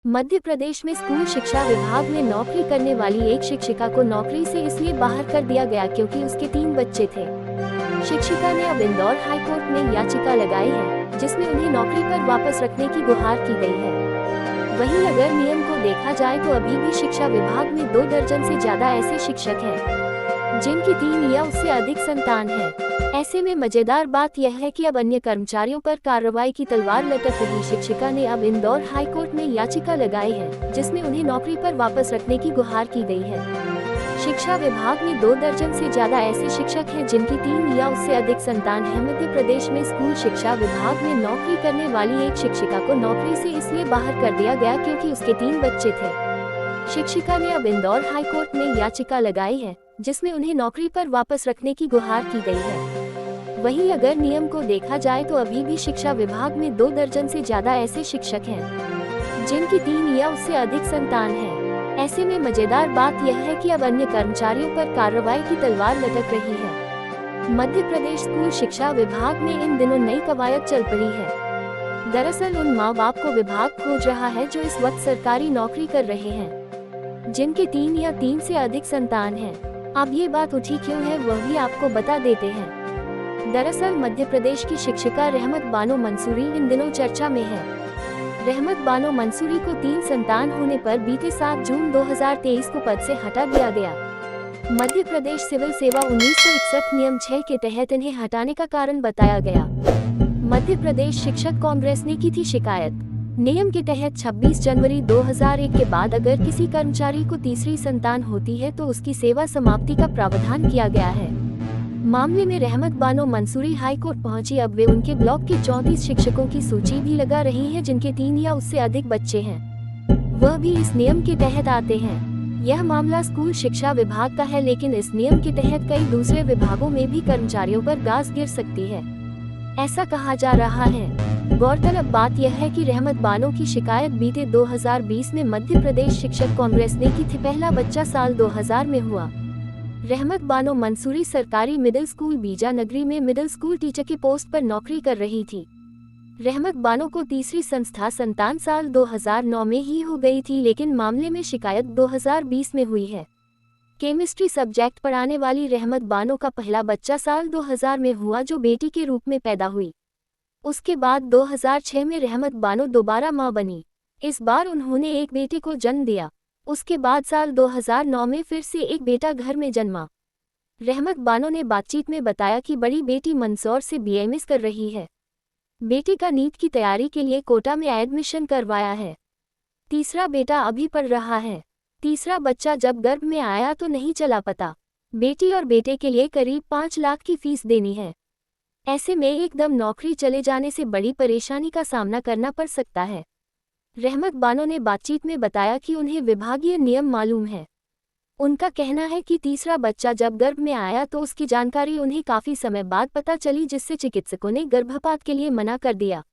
मध्य प्रदेश में स्कूल शिक्षा विभाग में नौकरी करने वाली एक शिक्षिका को नौकरी से इसलिए बाहर कर दिया गया क्योंकि उसके 3 बच्चे थे। शिक्षिका ने अब इंदौर हाईकोर्ट में याचिका लगाई है, जिसमें उन्हें नौकरी पर वापस रखने की गुहार की गई है। वहीं अगर नियम को देखा जाए तो अभी भी शिक्षा विभाग में 2 दर्जन से ज्यादा ऐसे शिक्षक हैं, जिनकी 3 या उससे अधिक संतान है। ऐसे में मजेदार बात यह है कि अब अन्य कर्मचारियों पर कार्रवाई की तलवार लटक रही शिक्षिका ने अब इंदौर हाईकोर्ट में याचिका लगाई है, जिसमें उन्हें नौकरी पर वापस रखने की गुहार की गई है। शिक्षा विभाग में 2 दर्जन से ज्यादा ऐसे शिक्षक हैं, जिनकी 3 या उससे अधिक संतान है। मध्य प्रदेश में स्कूल शिक्षा विभाग में नौकरी करने वाली एक शिक्षिका को नौकरी से इसलिए बाहर कर दिया गया क्योंकि उसके 3 बच्चे थे। शिक्षिका ने अब इंदौर हाईकोर्ट में याचिका लगाई है, जिसमें उन्हें नौकरी पर वापस रखने की गुहार की गई है। वहीं अगर नियम को देखा जाए तो अभी भी शिक्षा विभाग में 2 दर्जन से ज्यादा ऐसे शिक्षक हैं, जिनकी 3 या उससे अधिक संतान है। ऐसे में मजेदार बात यह है कि अब अन्य कर्मचारियों पर कार्रवाई की तलवार लटक रही है। मध्य प्रदेश स्कूल शिक्षा विभाग में इन दिनों नई कवायद चल पड़ी है। दरअसल उन माँ बाप को विभाग खोज रहा है जो इस वक्त सरकारी नौकरी कर रहे हैं, जिनके 3 या 3 से अधिक संतान हैं। अब ये बात उठी क्यों है वह भी आपको बता देते हैं। दरअसल मध्य प्रदेश की शिक्षिका रहमत बानो मंसूरी इन दिनों चर्चा में है। रहमत बानो मंसूरी को 3 संतान होने पर बीते 7 जून 2023 को पद से हटा दिया गया। मध्य प्रदेश सिविल सेवा 1961 नियम 6 के तहत इन्हें हटाने का कारण बताया गया। मध्य प्रदेश शिक्षक कांग्रेस ने की थी शिकायत। नियम के तहत 26 जनवरी 2001 के बाद अगर किसी कर्मचारी को तीसरी संतान होती है तो उसकी सेवा समाप्ति का प्रावधान किया गया है। मामले में रहमत बानो मंसूरी हाईकोर्ट पहुंची। अब वे उनके ब्लॉक के 34 शिक्षकों की सूची भी लगा रही हैं, जिनके 3 या उससे अधिक बच्चे हैं, वह भी इस नियम के तहत आते हैं। यह मामला स्कूल शिक्षा विभाग का है, लेकिन इस नियम के तहत कई दूसरे विभागों में भी कर्मचारियों पर गाज गिर सकती है, ऐसा कहा जा रहा है। गौरतलब बात यह है कि रहमत बानो की शिकायत बीते 2020 में मध्य प्रदेश शिक्षक कांग्रेस ने की थी। पहला बच्चा साल 2000 में हुआ। रहमत बानो मंसूरी सरकारी मिडिल स्कूल बीजानगरी में मिडिल स्कूल टीचर की पोस्ट पर नौकरी कर रही थी। रहमत बानो को तीसरी संतान साल 2009 में ही हो गई थी, लेकिन मामले में शिकायत 2020 में हुई है। केमिस्ट्री सब्जेक्ट पढ़ाने वाली रहमत बानो का पहला बच्चा साल 2000 में हुआ, जो बेटी के रूप में पैदा हुई। उसके बाद 2006 में रहमत बानो दोबारा मां बनी। इस बार उन्होंने एक बेटे को जन्म दिया। उसके बाद साल 2009 में फिर से एक बेटा घर में जन्मा। रहमत बानो ने बातचीत में बताया कि बड़ी बेटी मंदसौर से बीएमएस कर रही है। बेटे का नीट की तैयारी के लिए कोटा में एडमिशन करवाया है। तीसरा बेटा अभी पढ़ रहा है। तीसरा बच्चा जब गर्भ में आया तो नहीं चला पता। बेटी और बेटे के लिए करीब 5 लाख की फीस देनी है। ऐसे में एकदम नौकरी चले जाने से बड़ी परेशानी का सामना करना पड़ सकता है। रहमत बानो ने बातचीत में बताया कि उन्हें विभागीय नियम मालूम है। उनका कहना है कि तीसरा बच्चा जब गर्भ में आया तो उसकी जानकारी उन्हें काफी समय बाद पता चली, जिससे चिकित्सकों ने गर्भपात के लिए मना कर दिया।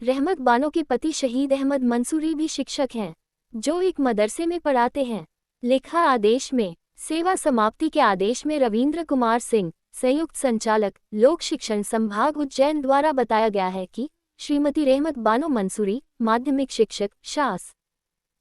रहमत बानो के पति शहीद अहमद मंसूरी भी शिक्षक हैं, जो एक मदरसे में पढ़ाते हैं। लिखा आदेश में सेवा समाप्ति के आदेश में रविंद्र कुमार सिंह, संयुक्त संचालक लोक शिक्षण संभाग उज्जैन द्वारा बताया गया है कि श्रीमती रहमत बानो मंसूरी, माध्यमिक शिक्षक, शास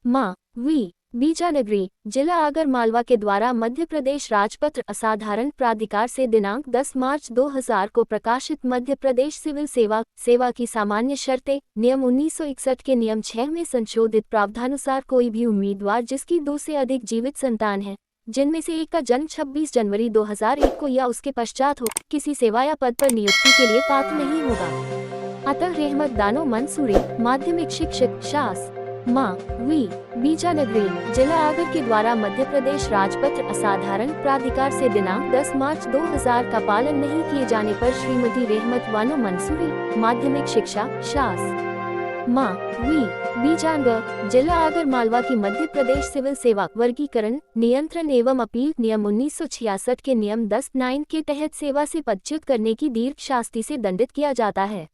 मां वी बीजानगरी, जिला आगरमालवा के द्वारा मध्य प्रदेश राजपत्र असाधारण प्राधिकार से दिनांक 10 मार्च 2000 को प्रकाशित मध्य प्रदेश सिविल सेवा की सामान्य शर्तें नियम 1961 के नियम 6 में संशोधित प्रावधानुसार कोई भी उम्मीदवार जिसकी 2 से अधिक जीवित संतान है, जिनमें से एक का जन्म 26 जनवरी 2001 को या उसके पश्चात हो, किसी सेवा या पद पर नियुक्ति के लिए पात्र नहीं होगा। अतः रहमत बानो मंसूरी, माध्यमिक शिक्षक, शास मां वी बीजानगरी, जिला आगर के द्वारा मध्य प्रदेश राजपत्र असाधारण प्राधिकार से दिनांक 10 मार्च 2000 का पालन नहीं किए जाने पर श्रीमती रहमत बानो मंसूरी, माध्यमिक शिक्षा, शास मां वी बीजानगर, जिला आगरमालवा की मध्य प्रदेश सिविल सेवा वर्गीकरण, नियंत्रण एवं अपील नियम 1966 के नियम 10(9) के तहत सेवा से पदच्युत करने की दीर्घ शास्ति से दंडित किया जाता है।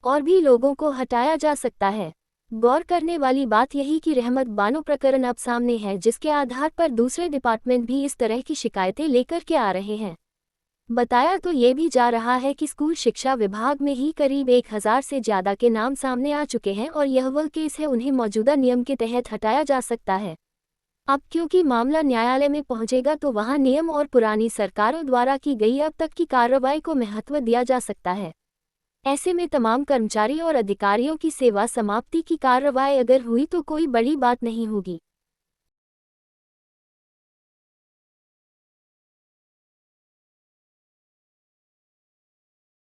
और भी लोगों को हटाया जा सकता है। गौर करने वाली बात यही कि रहमत बानो प्रकरण अब सामने है, जिसके आधार पर दूसरे डिपार्टमेंट भी इस तरह की शिकायतें लेकर के आ रहे हैं। बताया तो ये भी जा रहा है कि स्कूल शिक्षा विभाग में ही करीब 1000 से ज़्यादा के नाम सामने आ चुके हैं और यह वह केस है उन्हें मौजूदा नियम के तहत हटाया जा सकता है। अब क्योंकि मामला न्यायालय में पहुंचेगा तो वहां नियम और पुरानी सरकारों द्वारा की गई अब तक की कार्रवाई को महत्व दिया जा सकता है। ऐसे में तमाम कर्मचारी और अधिकारियों की सेवा समाप्ति की कार्रवाई अगर हुई तो कोई बड़ी बात नहीं होगी।